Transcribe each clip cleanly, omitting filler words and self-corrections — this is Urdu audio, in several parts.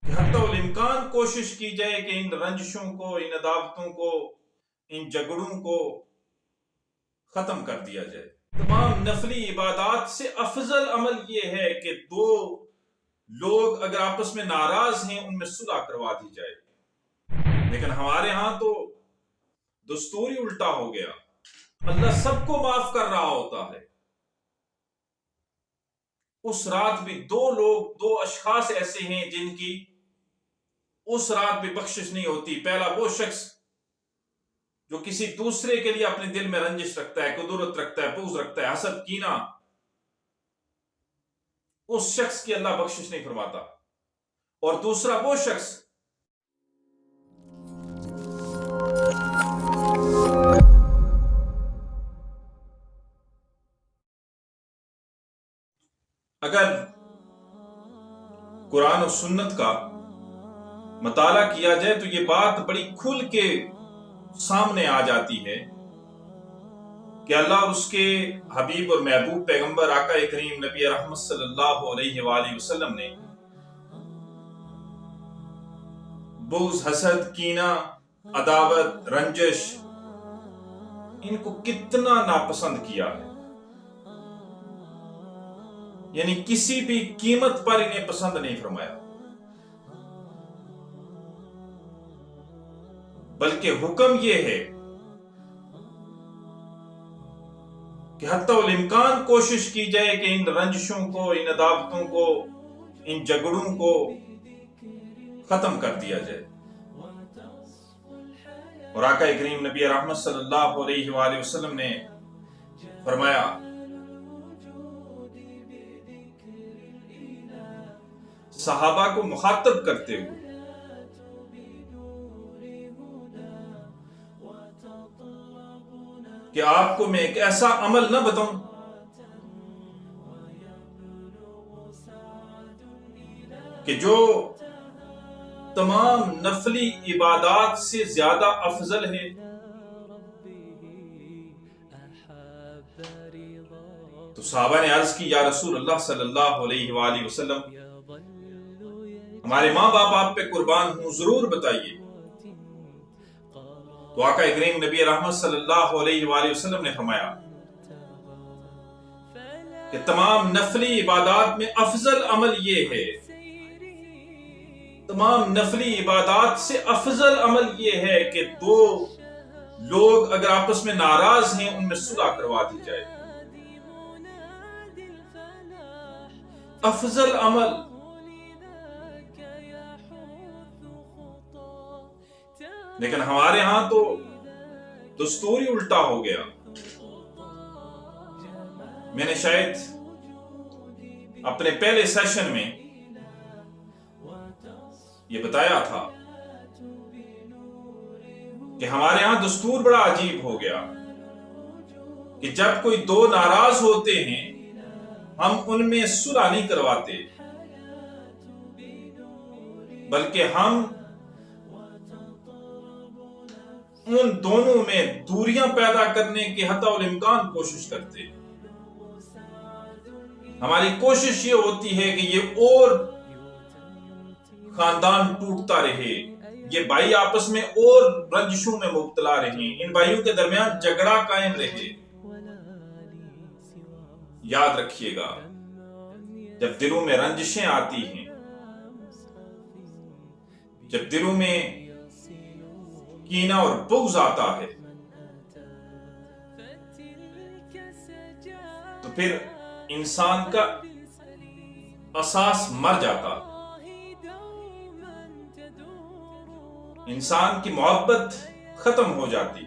کہ حتی الامکان کوشش کی جائے کہ ان رنجشوں کو، ان عداوتوں کو، ان جھگڑوں کو ختم کر دیا جائے۔ تمام نفلی عبادات سے افضل عمل یہ ہے کہ دو لوگ اگر آپس میں ناراض ہیں ان میں صلح کروا دی جائے، لیکن ہمارے ہاں تو دستور ہی الٹا ہو گیا۔ اللہ سب کو معاف کر رہا ہوتا ہے، اس رات بھی دو اشخاص ایسے ہیں جن کی اس رات بھی بخشش نہیں ہوتی۔ پہلا وہ شخص جو کسی دوسرے کے لیے اپنے دل میں رنجش رکھتا ہے، قدرت رکھتا ہے، بغض رکھتا ہے، حسد، کینہ، اس شخص کی اللہ بخشش نہیں فرماتا۔ اور دوسرا وہ شخص اگر قرآن و سنت کا مطالعہ کیا جائے تو یہ بات بڑی کھل کے سامنے آ جاتی ہے کہ اللہ اور اس کے حبیب اور محبوب پیغمبر آقا کریم نبی رحمت صلی اللہ علیہ وآلہ وسلم نے بغض، حسد، کینہ، عداوت، رنجش ان کو کتنا ناپسند کیا ہے، یعنی کسی بھی قیمت پر انہیں پسند نہیں فرمایا، بلکہ حکم یہ ہے کہ حتی الامکان کوشش کی جائے کہ ان رنجشوں کو، ان عداوتوں کو، ان جھگڑوں کو ختم کر دیا جائے۔ اور آقا کریم نبی رحمت صلی اللہ علیہ وآلہ وسلم نے فرمایا صحابہ کو مخاطب کرتے ہوئے کہ آپ کو میں ایک ایسا عمل نہ بتاؤں کہ جو تمام نفلی عبادات سے زیادہ افضل ہے؟ تو صحابہ نے عرض کی یا رسول اللہ صلی اللہ علیہ وآلہ وسلم، ہمارے ماں باپ آپ پہ قربان ہوں، ضرور بتائیے۔ تو آقا کریم نبی رحمت صلی اللہ علیہ وآلہ وسلم نے فرمایا کہ تمام نفلی عبادات میں افضل عمل یہ ہے، تمام نفلی عبادات سے افضل عمل یہ ہے کہ دو لوگ اگر آپس میں ناراض ہیں ان میں صلح کروا دی جائے۔ افضل عمل، لیکن ہمارے ہاں تو دستور ہی الٹا ہو گیا۔ میں نے شاید اپنے پہلے سیشن میں یہ بتایا تھا کہ ہمارے ہاں دستور بڑا عجیب ہو گیا کہ جب کوئی دو ناراض ہوتے ہیں ہم ان میں صلح نہیں کرواتے، بلکہ ہم ان دونوں میں دوریاں پیدا کرنے کی حتی الامکان کوشش کرتے ہیں۔ ہماری کوشش یہ ہوتی ہے کہ یہ اور خاندان ٹوٹتا رہے، یہ بھائی آپس میں اور رنجشوں میں مبتلا رہے، ان بھائیوں کے درمیان جھگڑا قائم رہے۔ یاد رکھیے گا، جب دلوں میں رنجشیں آتی ہیں، جب دلوں میں کینہ اور بغض آتا ہے، تو پھر انسان کا اساس مر جاتا، انسان کی محبت ختم ہو جاتی۔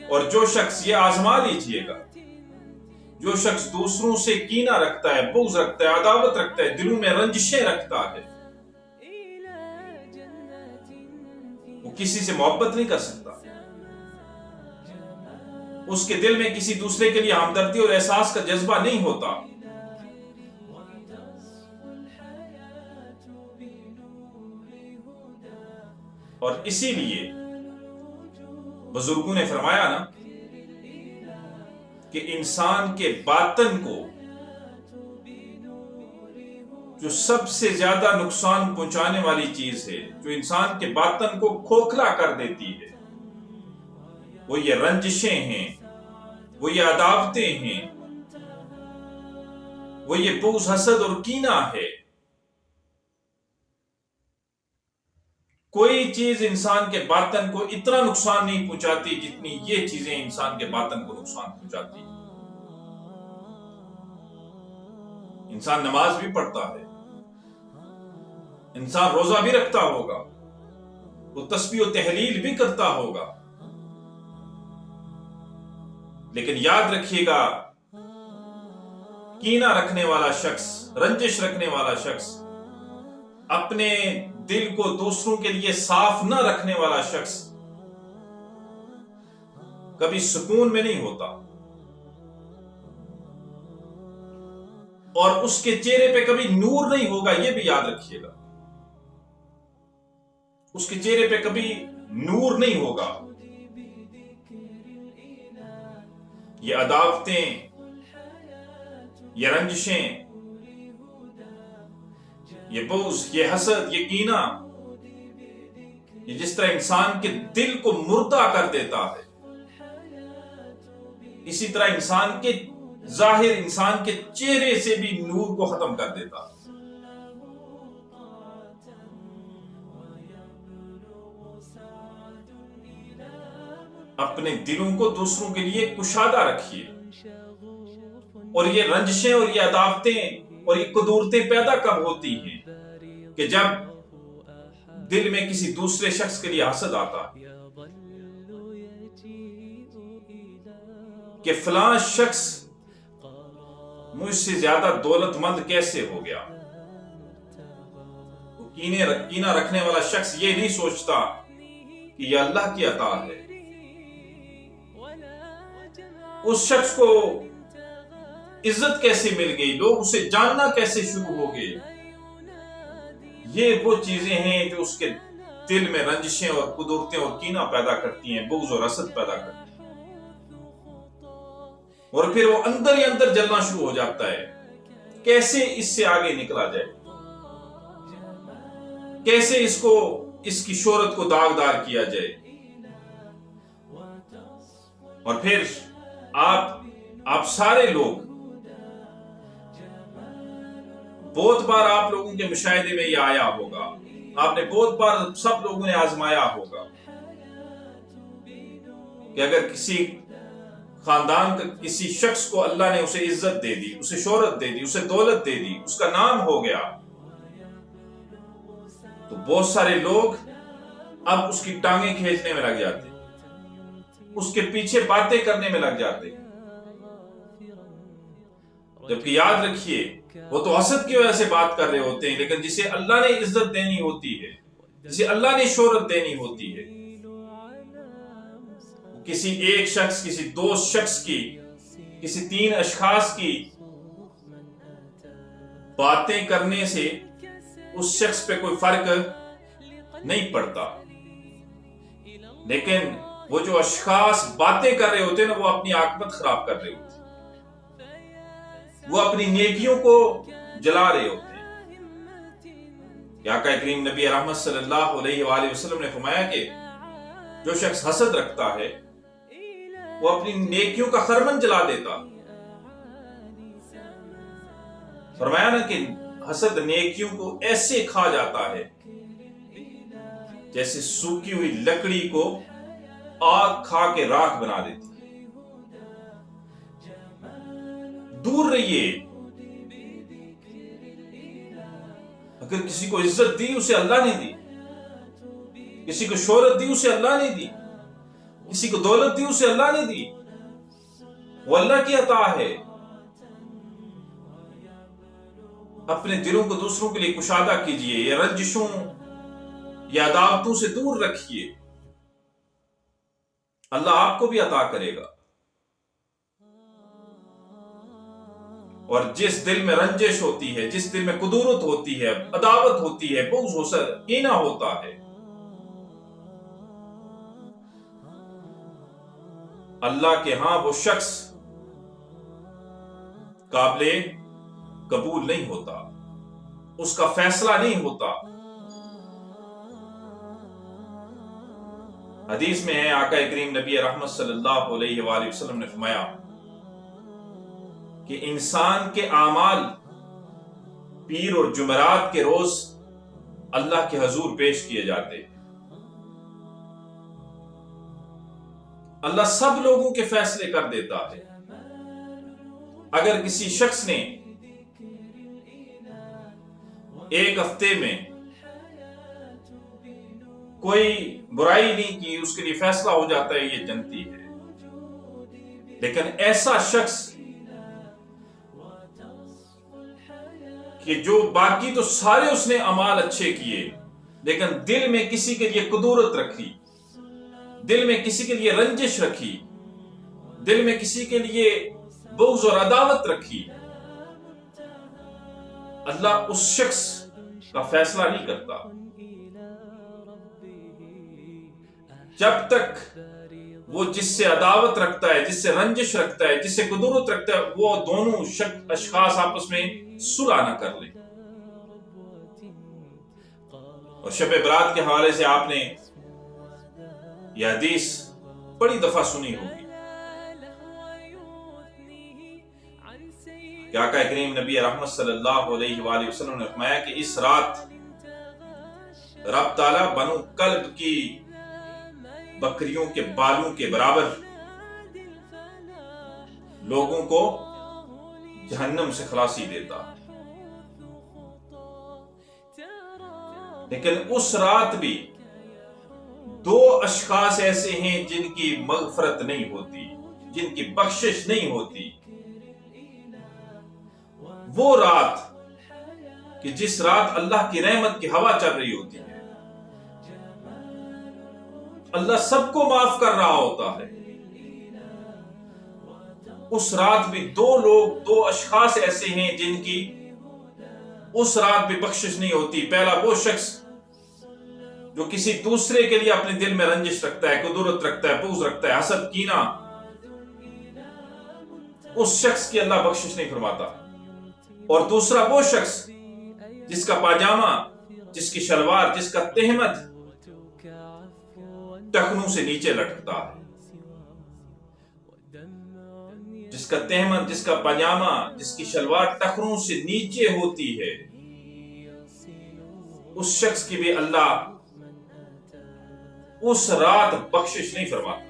اور جو شخص، یہ آزما لیجئے گا، جو شخص دوسروں سے کینہ رکھتا ہے، بغض رکھتا ہے، عداوت رکھتا ہے، دلوں میں رنجشیں رکھتا ہے، وہ کسی سے محبت نہیں کر سکتا۔ اس کے دل میں کسی دوسرے کے لیے ہمدردی اور احساس کا جذبہ نہیں ہوتا۔ اور اسی لیے بزرگوں نے فرمایا نا کہ انسان کے باطن کو جو سب سے زیادہ نقصان پہنچانے والی چیز ہے، جو انسان کے باطن کو کھوکھلا کر دیتی ہے، وہ یہ رنجشیں ہیں، وہ یہ عداوتیں ہیں، وہ یہ بغض، حسد اور کینہ ہے۔ کوئی چیز انسان کے باطن کو اتنا نقصان نہیں پہنچاتی جتنی یہ چیزیں انسان کے باطن کو نقصان پہنچاتی ہیں۔ انسان نماز بھی پڑھتا ہے، انسان روزہ بھی رکھتا ہوگا، وہ تسبیح و تحلیل بھی کرتا ہوگا، لیکن یاد رکھیے گا، کینہ رکھنے والا شخص، رنجش رکھنے والا شخص، اپنے دل کو دوسروں کے لیے صاف نہ رکھنے والا شخص کبھی سکون میں نہیں ہوتا، اور اس کے چہرے پہ کبھی نور نہیں ہوگا، یہ بھی یاد رکھیے گا، اس کے چہرے پہ کبھی نور نہیں ہوگا۔ یہ عداوتیں، یہ رنجشیں، یہ بغض، یہ حسد، یہ کینہ، یہ جس طرح انسان کے دل کو مردہ کر دیتا ہے، اسی طرح انسان کے ظاہر، انسان کے چہرے سے بھی نور کو ختم کر دیتا ہے۔ اپنے دلوں کو دوسروں کے لیے کشادہ رکھیے، اور یہ رنجشیں اور یہ عداوتیں اور یہ قدورتیں پیدا کب ہوتی ہیں؟ کہ جب دل میں کسی دوسرے شخص کے لیے حسد آتا ہے کہ فلاں شخص مجھ سے زیادہ دولت مند کیسے ہو گیا۔ کینہ رکھنے والا شخص یہ نہیں سوچتا کہ یہ اللہ کی عطا ہے، اس شخص کو عزت کیسے مل گئی، لوگ اسے جاننا کیسے شروع ہو گئے۔ یہ وہ چیزیں ہیں جو اس کے دل میں رنجشیں اور قدورتیں اور کینہ پیدا کرتی ہیں، بغض اور حسد پیدا کرتی ہیں، اور پھر وہ اندر ہی اندر جلنا شروع ہو جاتا ہے۔ کیسے اس سے آگے نکلا جائے، کیسے اس کی شہرت کو داغدار کیا جائے۔ اور پھر آپ سارے لوگ، بہت بار آپ لوگوں کے مشاہدے میں یہ آیا ہوگا، آپ نے بہت بار سب لوگوں نے آزمایا ہوگا کہ اگر کسی خاندان کا کسی شخص کو اللہ نے اسے عزت دے دی، اسے شہرت دے دی، اسے دولت دے دی، اس کا نام ہو گیا، تو بہت سارے لوگ اب اس کی ٹانگیں کھینچنے میں لگ جاتے، اس کے پیچھے باتیں کرنے میں لگ جاتے۔ جبکہ یاد رکھیے، وہ تو حسد کی وجہ سے بات کر رہے ہوتے ہیں، لیکن جسے اللہ نے عزت دینی ہوتی ہے، جسے اللہ نے شہرت دینی ہوتی ہے، کسی ایک شخص، کسی دو شخص کی، کسی 3 اشخاص کی باتیں کرنے سے اس شخص پہ کوئی فرق نہیں پڑتا، لیکن وہ جو اشخاص باتیں کر رہے ہوتے ہیں نا، وہ اپنی عاقبت خراب کر رہے ہوتے ہیں، وہ اپنی نیکیوں کو جلا رہے ہوتے ہیں۔ کہ آقا کریم نبی رحمت صلی اللہ علیہ وآلہ وسلم نے فرمایا کہ جو شخص حسد رکھتا ہے وہ اپنی نیکیوں کا خرمن جلا دیتا۔ فرمایا نا کہ حسد نیکیوں کو ایسے کھا جاتا ہے جیسے سوکھی ہوئی لکڑی کو آگ کھا کے راکھ بنا دیتی۔ دور رہیے۔ اگر کسی کو عزت دی، اسے اللہ نے دی، کسی کو شہرت دی، اسے اللہ نے دی، کسی کو دولت دی، اسے اللہ نے دی، وہ اللہ کی عطا ہے۔ اپنے دلوں کو دوسروں کے لیے کشادہ کیجئے، یہ رنجشوں یا عداوتوں سے دور رکھیے، اللہ آپ کو بھی عطا کرے گا۔ اور جس دل میں رنجش ہوتی ہے، جس دل میں قدورت ہوتی ہے، عداوت ہوتی ہے، بغض حسد کینہ ہوتا ہے، اللہ کے ہاں وہ شخص قابل قبول نہیں ہوتا۔ اس کا فیصلہ نہیں ہوتا۔ حدیث میں ہے، آقا کریم نبی رحمت صلی اللہ علیہ وآلہ وسلم نے فرمایا کہ انسان کے اعمال پیر اور جمعرات کے روز اللہ کے حضور پیش کیے جاتے ہیں۔ اللہ سب لوگوں کے فیصلے کر دیتا ہے۔ اگر کسی شخص نے ایک ہفتے میں کوئی برائی نہیں کی، اس کے لیے فیصلہ ہو جاتا ہے یہ جنتی ہے۔ لیکن ایسا شخص کہ جو باقی تو سارے اس نے اعمال اچھے کیے، لیکن دل میں کسی کے لیے کدورت رکھی، دل میں کسی کے لیے رنجش رکھی، دل میں کسی کے لیے بغض اور عداوت رکھی، اللہ اس شخص کا فیصلہ نہیں کرتا جب تک وہ جس سے عداوت رکھتا ہے، جس سے رنجش رکھتا ہے، جس سے کدورت رکھتا ہے، وہ دونوں اشخاص آپس میں صلح نہ کر لیں۔ اور شب برات کے حوالے سے آپ نے یہ حدیث بڑی دفعہ سنی ہوگی کہ آقا کریم نبی رحمت صلی اللہ علیہ وآلہ وسلم نے فرمایا کہ اس رات رب تعالیٰ بنو کلب کی بکریوں کے بالوں کے برابر لوگوں کو جہنم سے خلاصی دیتا، لیکن اس رات بھی دو اشخاص ایسے ہیں جن کی مغفرت نہیں ہوتی، جن کی بخشش نہیں ہوتی۔ وہ رات کہ جس رات اللہ کی رحمت کی ہوا چل رہی ہوتی ہے، اللہ سب کو معاف کر رہا ہوتا ہے، اس رات بھی دو اشخاص ایسے ہیں جن کی اس رات بھی بخشش نہیں ہوتی۔ پہلا وہ شخص جو کسی دوسرے کے لیے اپنے دل میں رنجش رکھتا ہے، کدورت رکھتا ہے، بغض رکھتا ہے، حسد، کینہ، اس شخص کی اللہ بخشش نہیں فرماتا۔ اور دوسرا وہ شخص جس کا پاجامہ، جس کی شلوار، جس کا تہمت ٹخنوں سے نیچے لٹکتا ہے، جس کا تہمت، جس کا پاجامہ، جس کی شلوار ٹخنوں سے نیچے ہوتی ہے، اس شخص کی بھی اللہ اس رات بخشش نہیں فرماتا۔